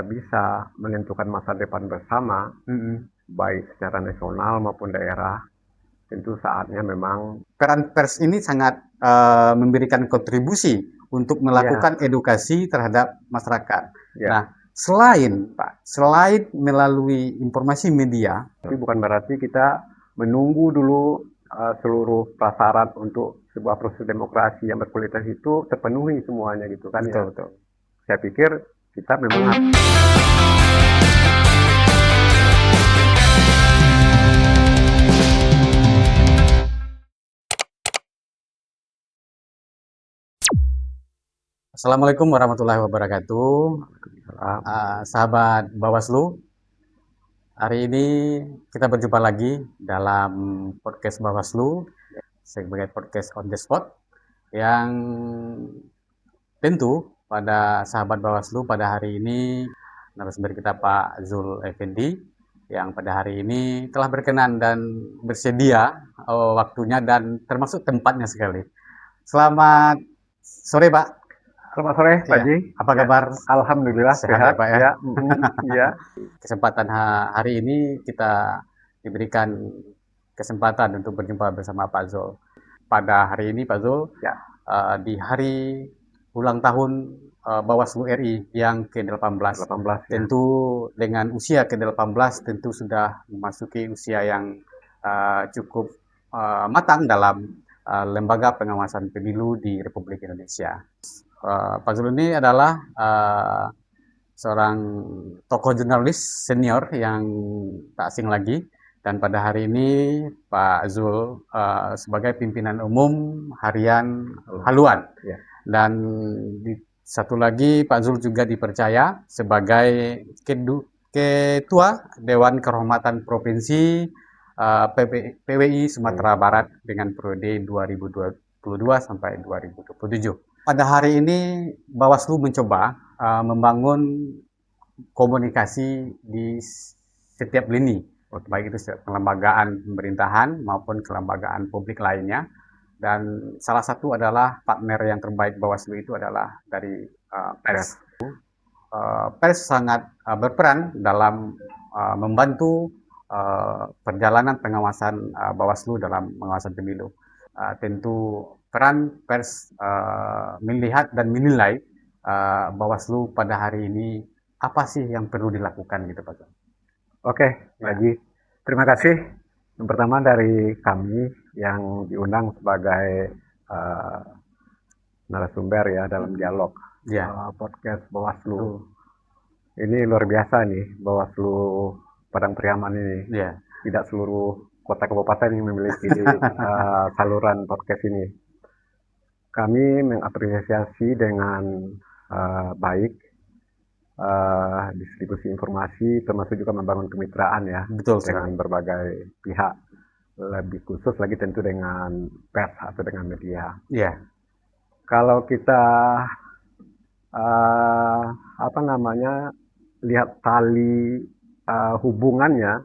bisa menentukan masa depan bersama, baik secara nasional maupun daerah, tentu saatnya memang Peran pers ini sangat memberikan kontribusi untuk ya, melakukan edukasi terhadap masyarakat. ya. Nah, selain Pak, selain melalui informasi media, Tapi bukan berarti kita menunggu dulu seluruh prasarat untuk sebuah proses demokrasi yang berkualitas itu terpenuhi semuanya gitu kan ya. betul betul. Saya pikir kita memang Assalamualaikum warahmatullahi wabarakatuh. Sahabat Bawaslu, hari ini kita berjumpa lagi dalam podcast Bawaslu sebagai podcast on the spot yang tentu pada sahabat Bawaslu pada hari ini narasumber kita Pak Zul Effendi yang pada hari ini telah berkenan dan bersedia waktunya dan termasuk tempatnya sekali. Selamat sore Pak. selamat sore Pak Ya, Ji. apa Ya, kabar? alhamdulillah Sehat ya sehat Pak ya. ya. Ya. Kesempatan hari ini kita diberikan kesempatan untuk berjumpa bersama Pak Zul. Pada hari ini Pak Zul, Ya. di hari ulang tahun Bawaslu RI yang ke-18. 18 ya. Tentu dengan usia ke-18 tentu sudah memasuki usia yang cukup matang dalam lembaga pengawasan pemilu di Republik Indonesia. Pak Zul ini adalah seorang tokoh jurnalis senior yang tak asing lagi. Dan pada hari ini Pak Zul sebagai pimpinan umum harian Haluan. Ya. Dan satu lagi Pak Zul juga dipercaya sebagai Ketua Dewan Kehormatan Provinsi PWI Sumatera Barat dengan periode 2022 sampai 2027. Pada hari ini Bawaslu mencoba membangun komunikasi di setiap lini, baik itu kelembagaan pemerintahan maupun kelembagaan publik lainnya. Dan salah satu adalah partner yang terbaik Bawaslu itu adalah dari pers. Pers sangat berperan dalam membantu perjalanan pengawasan Bawaslu dalam pengawasan pemilu. Tentu peran pers melihat dan menilai Bawaslu pada hari ini apa sih yang perlu dilakukan gitu Pak? Oke, lagi. Terima kasih. Yang pertama dari kami yang diundang sebagai narasumber ya dalam dialog podcast Bawaslu. Ini luar biasa nih Bawaslu Padang Priaman ini. Tidak seluruh kota kabupaten yang memiliki saluran podcast ini. Kami mengapresiasi dengan baik distribusi informasi, termasuk juga membangun kemitraan ya. Betul, dengan berbagai pihak, lebih khusus lagi tentu dengan pers atau dengan media. Iya. Kalau kita lihat tali hubungannya,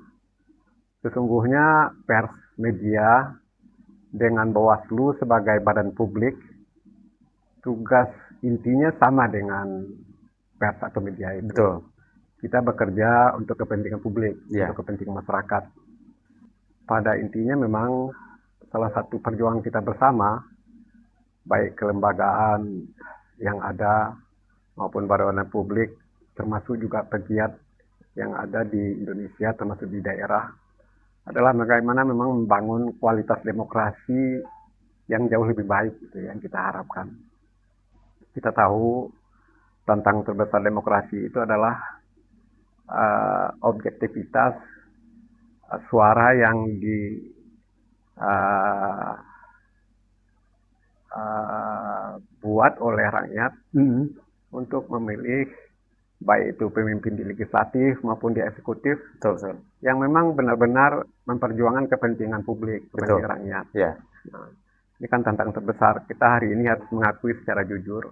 sesungguhnya pers media dengan Bawaslu sebagai badan publik, tugas intinya sama dengan pers atau media itu. Betul. Kita bekerja untuk kepentingan publik, untuk kepentingan masyarakat. Pada intinya memang salah satu perjuangan kita bersama, baik kelembagaan yang ada maupun badan publik, termasuk juga pegiat yang ada di Indonesia, termasuk di daerah, adalah bagaimana memang membangun kualitas demokrasi yang jauh lebih baik gitu, yang kita harapkan. Kita tahu tantangan terbesar demokrasi itu adalah objektivitas suara yang dibuat oleh rakyat untuk memilih baik itu pemimpin di legislatif maupun di eksekutif, yang memang benar-benar memperjuangkan kepentingan publik, kepentingan rakyat. Nah, ini kan tantangan terbesar. Kita hari ini harus mengakui secara jujur.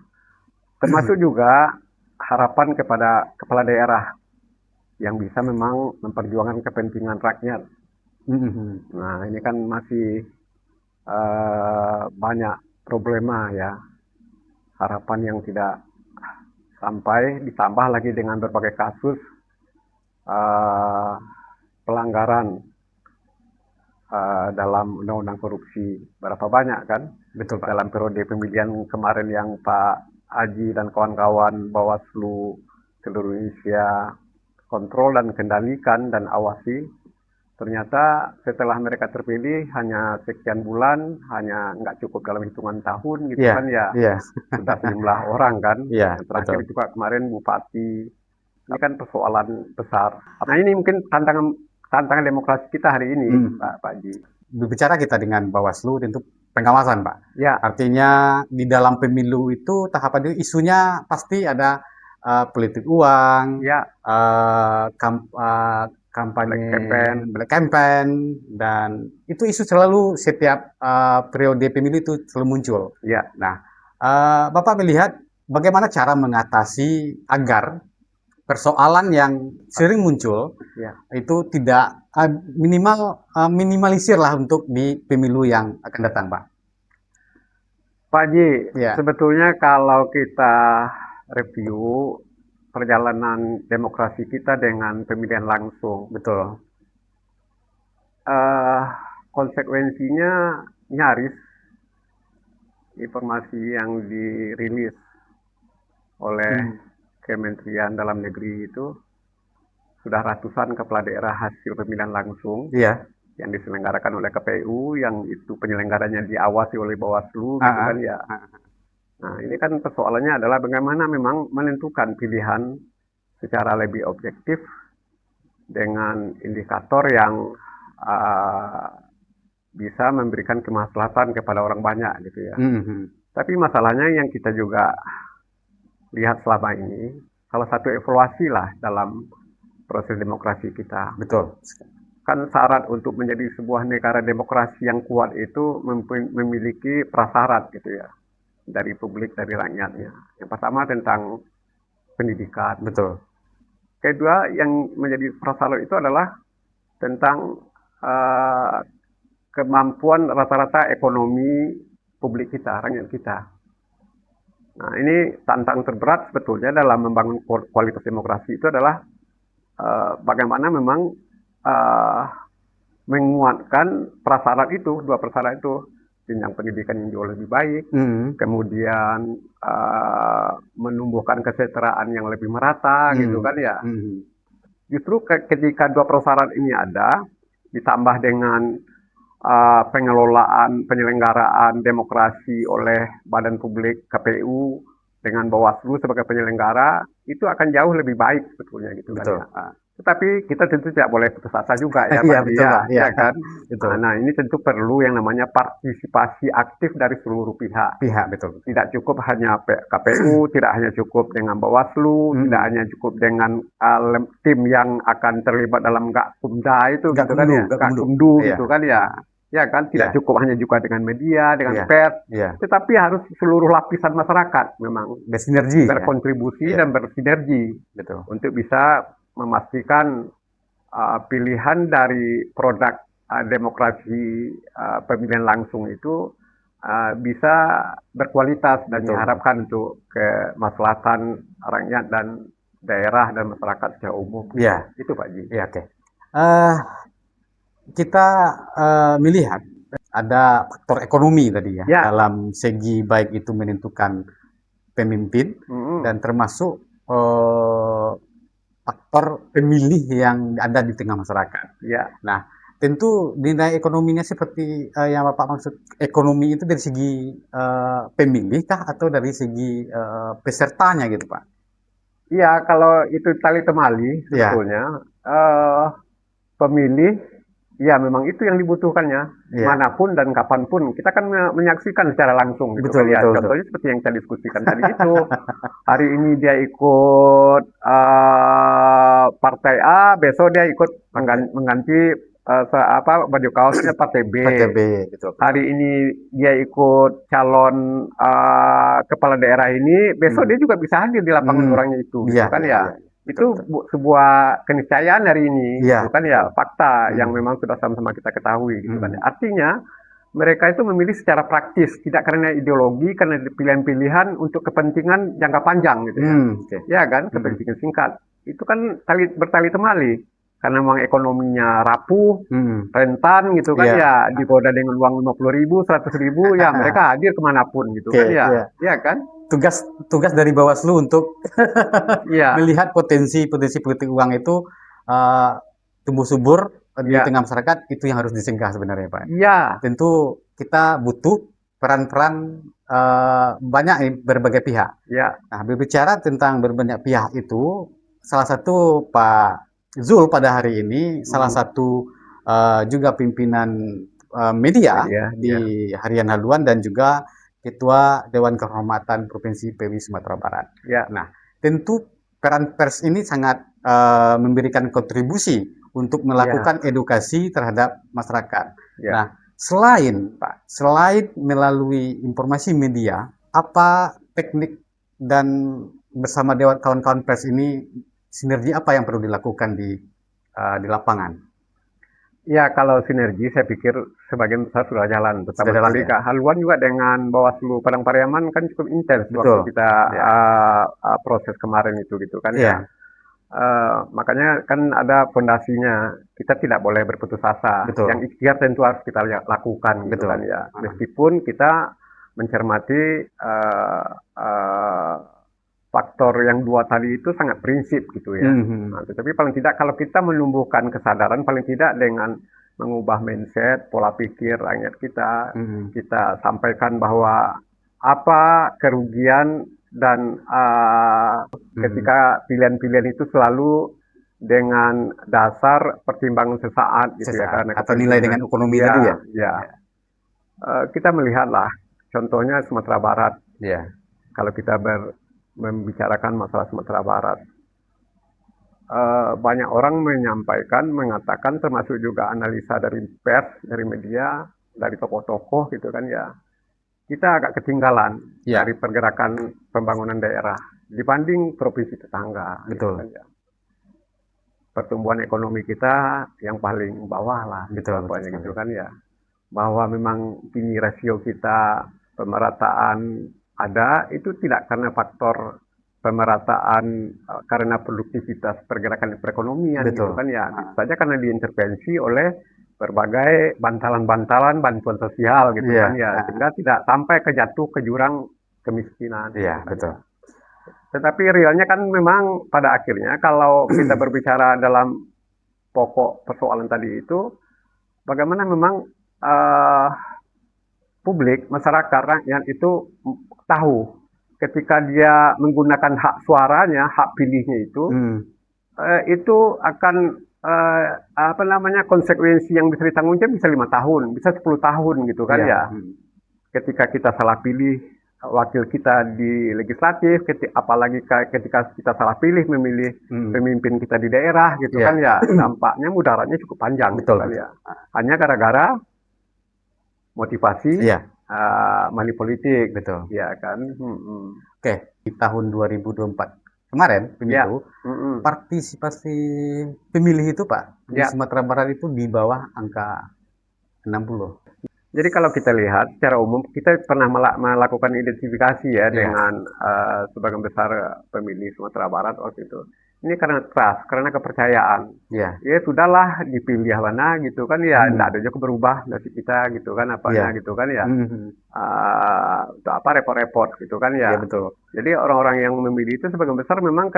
Termasuk juga harapan kepada kepala daerah yang bisa memang memperjuangkan kepentingan rakyat. Nah, ini kan masih banyak problema ya. Harapan yang tidak sampai ditambah lagi dengan berbagai kasus pelanggaran dalam undang-undang korupsi. Berapa banyak kan? Betul, Pak. Dalam periode pemilihan kemarin yang Pak Aji dan kawan-kawan Bawaslu seluruh Indonesia kontrol dan kendalikan dan awasi, ternyata setelah mereka terpilih hanya sekian bulan, hanya nggak cukup dalam hitungan tahun gitu Iya, kan ya, iya, sudah sejumlah orang kan. iya, Yang terakhir betul. juga kemarin Bupati, ini kan persoalan besar. Nah ini mungkin tantangan demokrasi kita hari ini, Pak Ji. Berbicara kita dengan Bawaslu tentu pengawasan, Pak. Ya, Artinya di dalam pemilu itu tahapan itu isunya pasti ada politik uang, ya, kampanye black black campaign, dan itu isu selalu setiap periode pemilu itu selalu muncul. ya. Nah, Bapak melihat bagaimana cara mengatasi agar persoalan yang sering muncul Ya. itu tidak minimalisir lah untuk di pemilu yang akan datang, Pak. Pak Ji, Ya. sebetulnya kalau kita review perjalanan demokrasi kita dengan pemilihan langsung, Betul. konsekuensinya nyaris informasi yang dirilis oleh Kementerian Dalam Negeri itu sudah ratusan kepala daerah hasil pemilihan langsung Iya. yang diselenggarakan oleh KPU, yang itu penyelenggaranya diawasi oleh Bawaslu, gitu kan ya. Nah, ini kan persoalannya adalah bagaimana memang menentukan pilihan secara lebih objektif dengan indikator yang bisa memberikan kemaslahatan kepada orang banyak gitu ya. Tapi masalahnya yang kita juga lihat selama ini, salah satu evaluasi lah dalam proses demokrasi kita. Betul. Kan syarat untuk menjadi sebuah negara demokrasi yang kuat itu memiliki prasyarat gitu ya, dari publik, dari rakyatnya. Yang pertama tentang pendidikan. Betul. Kedua yang menjadi prasyarat itu adalah tentang kemampuan rata-rata ekonomi publik kita, rakyat kita. Nah, ini tantangan terberat sebetulnya dalam membangun kualitas demokrasi itu adalah bagaimana memang menguatkan prasyarat itu, dua prasyarat itu, jenjang pendidikan yang jauh lebih baik, kemudian menumbuhkan kesejahteraan yang lebih merata, gitu kan ya. Justru ketika dua prasyarat ini ada, ditambah dengan pengelolaan penyelenggaraan demokrasi oleh badan publik KPU dengan Bawaslu sebagai penyelenggara, itu akan jauh lebih baik sebetulnya gitu. Betul. Kan ya. Tetapi kita tentu tidak boleh putus asa juga ya, Iya, Pak. betul, Pak. Ya kan. Betul. Nah, ini tentu perlu yang namanya partisipasi aktif dari seluruh pihak. Betul. Tidak cukup hanya KPU, tidak hanya cukup dengan Bawaslu, tidak hanya cukup dengan tim yang akan terlibat dalam Gakumda itu, gitu kan ya, Gakumdu, gitu kan ya. Ya kan, tidak cukup hanya juga dengan media, dengan pers, tetapi harus seluruh lapisan masyarakat memang berkontribusi dan bersinergi, untuk bisa memastikan pilihan dari produk demokrasi pemilihan langsung itu bisa berkualitas dan diharapkan untuk kemaslahatan rakyat dan daerah dan masyarakat secara umum. Iya. Itu Pak Ji. Iya, oke. Kita melihat ada faktor ekonomi tadi ya, dalam segi baik itu menentukan pemimpin dan termasuk faktor pemilih yang ada di tengah masyarakat. Ya. Nah, tentu nilai ekonominya seperti yang Bapak maksud, ekonomi itu dari segi pemilih kah atau dari segi pesertanya gitu, Pak? Iya, kalau itu tali temali sebetulnya pemilih, ya memang itu yang dibutuhkannya, manapun dan kapanpun. Kita kan menyaksikan secara langsung gitu. Contohnya seperti yang kita diskusikan tadi itu. Hari ini dia ikut partai A, besok dia ikut mengganti baju kaosnya partai B. Hari ini dia ikut calon kepala daerah ini, besok dia juga bisa hadir di lapangan orangnya itu, gitu kan ya. Itu sebuah keniscayaan hari ini, gitu kan ya, fakta yang memang sudah sama-sama kita ketahui, gitu kan. Artinya mereka itu memilih secara praktis, tidak karena ideologi, karena pilihan-pilihan untuk kepentingan jangka panjang gitu ya. Oke. Ya kan, kepentingan singkat. Itu kan bertali temali. Karena memang ekonominya rapuh, rentan gitu kan Iya. ya, digoda dengan uang 50.000, 100.000, ya mereka hadir kemanapun gitu Oke, kan ya. iya. Ya kan? Tugas dari Bawaslu untuk Iya, melihat potensi politik uang itu uh, tumbuh subur di ya, tengah masyarakat, itu yang harus dicegah sebenarnya, Pak. iya, Tentu kita butuh peran-peran banyak berbagai pihak. ya, Nah, berbicara tentang berbanyak pihak itu, salah satu Pak Zul pada hari ini salah satu juga pimpinan media media, ya, di Harian Haluan dan juga Ketua Dewan Kehormatan Provinsi PWI Sumatera Barat. ya, Nah, tentu peran pers ini sangat memberikan kontribusi untuk ya, melakukan edukasi terhadap masyarakat. ya. Nah, selain melalui informasi media, apa teknik dan bersama dewan kawan-kawan pers ini sinergi apa yang perlu dilakukan di lapangan? Ya, kalau sinergi saya pikir sebagian besar sudah jalan. Sudah Pertama jalan sekali ya? Kak Haluan juga dengan Bawaslu Padang Pariaman kan cukup intens waktu Betul. kita Ya. proses kemarin itu gitu kan ya. Iya, Makanya kan ada fondasinya. Kita tidak boleh berputus asa. betul. Yang ikhtiar tentu harus kita lakukan gitu Betul. kan ya. Meskipun kita mencermati faktor yang dua tadi itu sangat prinsip gitu ya. Nah, tetapi paling tidak kalau kita menumbuhkan kesadaran, paling tidak dengan mengubah mindset, pola pikir rakyat kita, kita sampaikan bahwa apa kerugian dan ketika pilihan-pilihan itu selalu dengan dasar pertimbangan sesaat gitu ya, karena Atau nilai dengan ekonomi ya, tadi ya? ya. Kita melihatlah contohnya Sumatera Barat. Iya. Kalau kita membicarakan masalah Sumatera Barat, banyak orang menyampaikan, mengatakan, termasuk juga analisa dari pers, dari media, dari tokoh-tokoh gitu kan ya, kita agak ketinggalan dari pergerakan pembangunan daerah dibanding provinsi tetangga. Betul. Gitu kan ya. Pertumbuhan ekonomi kita yang paling bawah lah, betul gitu kan ya. Bahwa memang kini rasio kita pemerataan ada, itu tidak karena faktor pemerataan karena produktivitas pergerakan perekonomian gitu kan ya. Bisa saja karena diintervensi oleh berbagai bantalan-bantalan bantuan sosial gitu kan ya, sehingga tidak sampai jatuh ke jurang kemiskinan. Iya, gitu kan, betul. ya. Tetapi realnya kan memang pada akhirnya kalau kita berbicara dalam pokok persoalan tadi itu, bagaimana memang publik, masyarakat, rakyat itu tahu ketika dia menggunakan hak suaranya, hak pilihnya itu akan apa namanya konsekuensi yang bisa ditanggung jawab bisa 5 tahun, bisa 10 tahun gitu kan ya. Ketika kita salah pilih wakil kita di legislatif, apalagi ketika kita salah pilih memilih pemimpin kita di daerah gitu kan ya, dampaknya mudaratnya cukup panjang. Betul. Kan ya. Hanya gara-gara motivasi money politik, betul. Ya kan. Oke, di tahun 2024 kemarin pemilu, partisipasi pemilih itu Pak di Sumatera Barat itu di bawah angka 60. Jadi kalau kita lihat secara umum, kita pernah melakukan identifikasi ya dengan sebagian besar pemilih Sumatera Barat waktu itu. Ini karena trust, karena kepercayaan. Ya sudahlah dipilih mana gitu kan ya, tidak ada juga berubah nasib kita gitu kan, apanya gitu kan ya. Apa repot-repot gitu kan ya. Betul. Jadi orang-orang yang memilih itu sebagian besar memang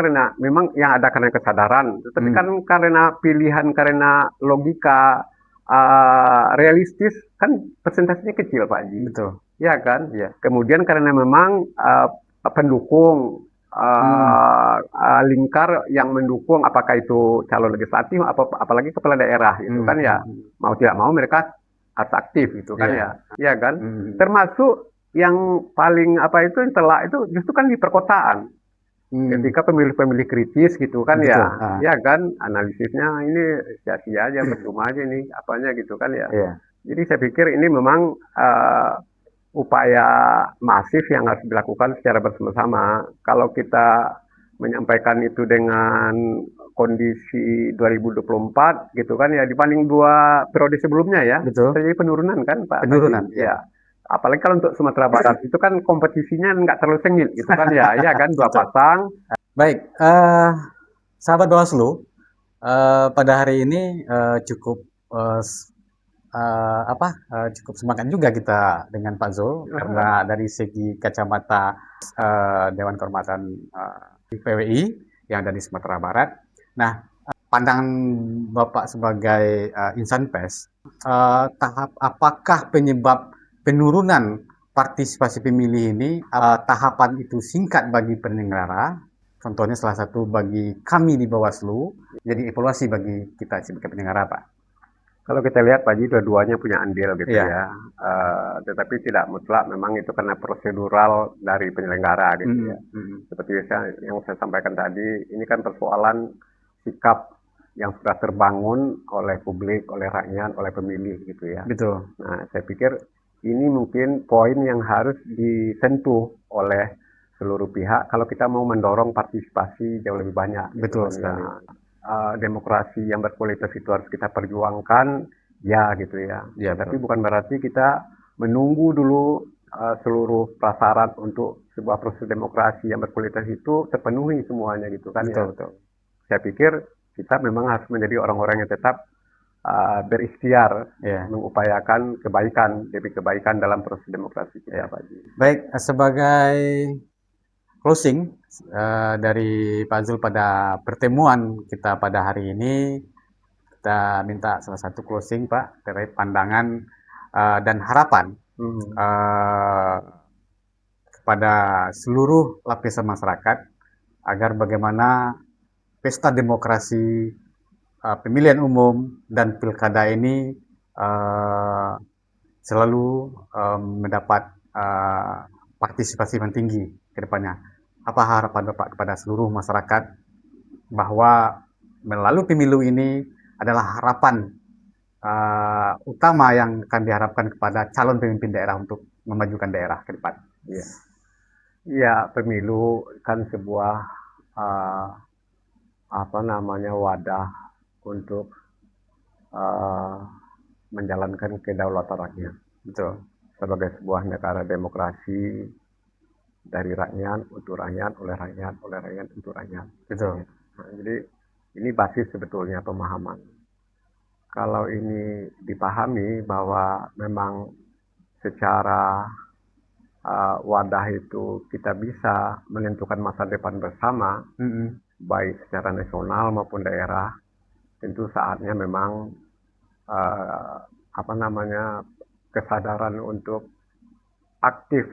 yang ada karena kesadaran, tetapi kan karena pilihan, karena logika realistis kan persentasenya kecil Pak Haji. Betul. Ya kan? Ya. Kemudian karena memang pendukung lingkar yang mendukung, apakah itu calon legislatif apalagi kepala daerah gitu kan ya. Mau tidak mau mereka harus aktif gitu kan ya. Ya kan? Termasuk yang paling itu yang telak itu justru kan di perkotaan. Ketika pemilih-pemilih kritis gitu kan ya kan, analisisnya ini sia-sia aja, percuma aja nih apanya gitu kan ya. Jadi saya pikir ini memang upaya masif yang harus dilakukan secara bersama-sama. Kalau kita menyampaikan itu dengan kondisi 2024 gitu kan ya dibanding 2 periode sebelumnya ya. Betul. Terjadi penurunan kan Pak Penurunan, Haji? Ya. Apalagi kalau untuk Sumatera Barat itu kan kompetisinya nggak terlalu sengit gitu kan ya. Iya kan, 2 Betul. pasang. Baik, sahabat Bawaslu, pada hari ini cukup cukup semangat juga kita dengan Pak Zul karena dari segi kacamata Dewan Kehormatan PWI yang ada di Sumatera Barat. Nah, pandangan Bapak sebagai insan pers, apakah penyebab penurunan partisipasi pemilih ini tahapan itu singkat bagi penyelenggara? Contohnya salah satu bagi kami di Bawaslu, jadi evaluasi bagi kita sebagai penyelenggara, Pak. Kalau kita lihat Pak Haji, dua-duanya punya andil gitu Iya. ya. Tetapi tidak mutlak memang itu karena prosedural dari penyelenggara gitu ya. Seperti yang saya sampaikan tadi, ini kan persoalan sikap yang sudah terbangun oleh publik, oleh rakyat, oleh pemilih gitu ya. Betul. Nah, saya pikir ini mungkin poin yang harus disentuh oleh seluruh pihak kalau kita mau mendorong partisipasi jauh lebih banyak. Betul gitu. sekali. Demokrasi yang berkualitas itu harus kita perjuangkan, ya gitu ya. Ya, Tapi betul. bukan berarti kita menunggu dulu seluruh prasyarat untuk sebuah proses demokrasi yang berkualitas itu terpenuhi semuanya gitu kan ya. Betul. Saya pikir kita memang harus menjadi orang-orang yang tetap berikhtiar Ya. mengupayakan kebaikan demi kebaikan dalam proses demokrasi kita, Pak Haji. Baik, sebagai closing dari Pak Zul pada pertemuan kita pada hari ini, kita minta salah satu closing Pak terkait pandangan dan harapan kepada seluruh lapisan masyarakat agar bagaimana pesta demokrasi pemilihan umum dan pilkada ini selalu mendapat partisipasi yang tinggi ke depannya. Apa harapan Bapak kepada seluruh masyarakat bahwa melalui pemilu ini adalah harapan utama yang akan diharapkan kepada calon pemimpin daerah untuk memajukan daerah ke depan? Iya. Ya, pemilu kan sebuah wadah untuk menjalankan kedaulatan rakyat. Betul. Sebagai sebuah negara demokrasi dari rakyat untuk rakyat, oleh rakyat, oleh rakyat untuk rakyat. Betul. Nah, jadi ini basis sebetulnya pemahaman. Kalau ini dipahami bahwa memang secara wadah itu kita bisa menentukan masa depan bersama, baik secara nasional maupun daerah, tentu saatnya memang kesadaran untuk aktif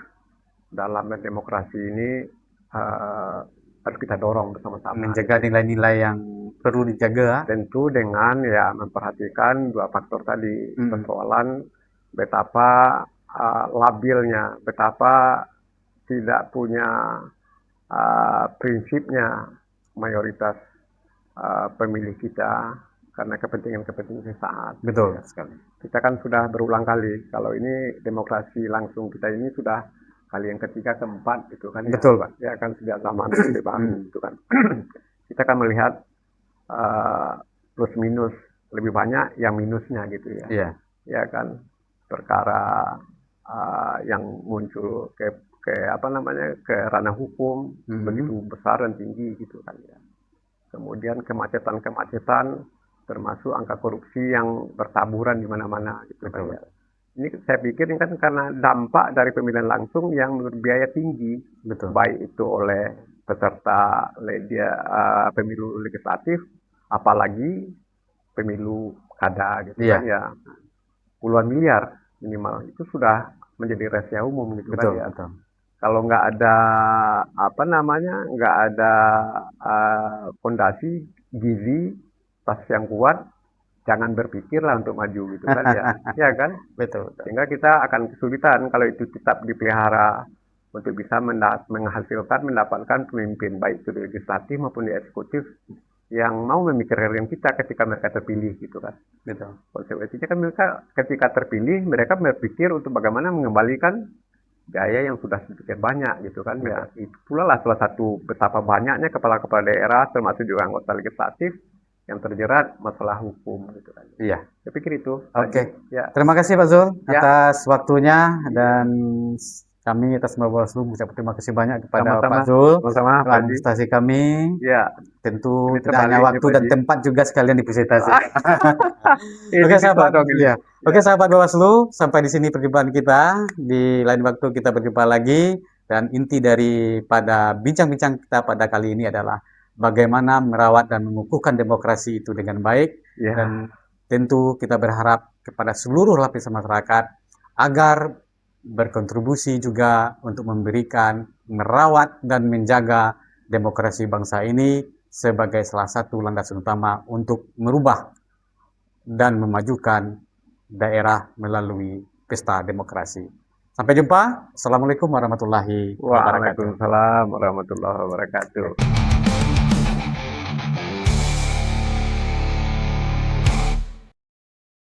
dalam demokrasi ini harus kita dorong bersama-sama. Menjaga nilai-nilai yang perlu dijaga. Tentu dengan ya memperhatikan dua faktor tadi, persoalan betapa labilnya, betapa tidak punya prinsipnya mayoritas pemilih kita karena kepentingan-kepentingan sesaat. Betul sekali. Kita kan sudah berulang kali, kalau ini demokrasi langsung kita ini sudah kali yang ketiga, keempat itu kan. Betul, Pak. Ya kan sejak zaman Orde Baru itu kan. Kita kan melihat plus minus lebih banyak yang minusnya gitu ya. Iya. Ya kan, perkara yang muncul ke ranah hukum begitu besar dan tinggi gitu kan ya. Kemudian kemacetan termasuk angka korupsi yang bertaburan di mana-mana gitu kan ya. Ini saya pikir ini kan karena dampak dari pemilihan langsung yang berbiaya tinggi. Betul. Baik itu oleh peserta pemilu legislatif, apalagi pemilu kada gitu kan ya. Puluhan miliar minimal itu sudah menjadi rahasia umum gitu kan ya. Betul. Kalau nggak ada nggak ada fondasi gizi pas yang kuat, jangan berpikirlah untuk maju gitu kan ya. Ya kan? Betul. Sehingga kita akan kesulitan kalau itu tetap dipelihara untuk bisa mendapatkan pemimpin baik itu di legislatif maupun di eksekutif yang mau memikirkan kita ketika mereka terpilih gitu kan. Betul. Konsekuensinya kan mereka ketika terpilih mereka berpikir untuk bagaimana mengembalikan biaya yang sudah sedikit banyak gitu kan. Ya, itu pula lah salah satu betapa banyaknya kepala-kepala daerah termasuk juga anggota legislatif yang terjerat masalah hukum gitu kan. Iya. Saya pikir itu. Oke. Ya. Terima kasih Pak Zul Ya. atas waktunya dan kami atas nama Bawaslu mengucapkan terima kasih banyak kepada Sama-sama. Pak Zul Sama-sama, telah Pak Haji. memfasilitasi kami. Ya. Tentu Ini tidak hanya terbalik nih, waktu Pak dan Haji. tempat juga sekalian difasilitasi. Ini Oke sahabat, dipotong ini. ya. Oke sahabat Bawaslu, sampai di sini perjumpaan kita. Di lain waktu kita berjumpa lagi. Dan inti daripada bincang-bincang kita pada kali ini adalah bagaimana merawat dan mengukuhkan demokrasi itu dengan baik. Ya. Dan tentu kita berharap kepada seluruh lapisan masyarakat agar berkontribusi juga untuk memberikan, merawat dan menjaga demokrasi bangsa ini sebagai salah satu landasan utama untuk merubah dan memajukan daerah melalui pesta demokrasi. Sampai jumpa. Assalamualaikum warahmatullahi wabarakatuh. Waalaikumsalam warahmatullahi wabarakatuh.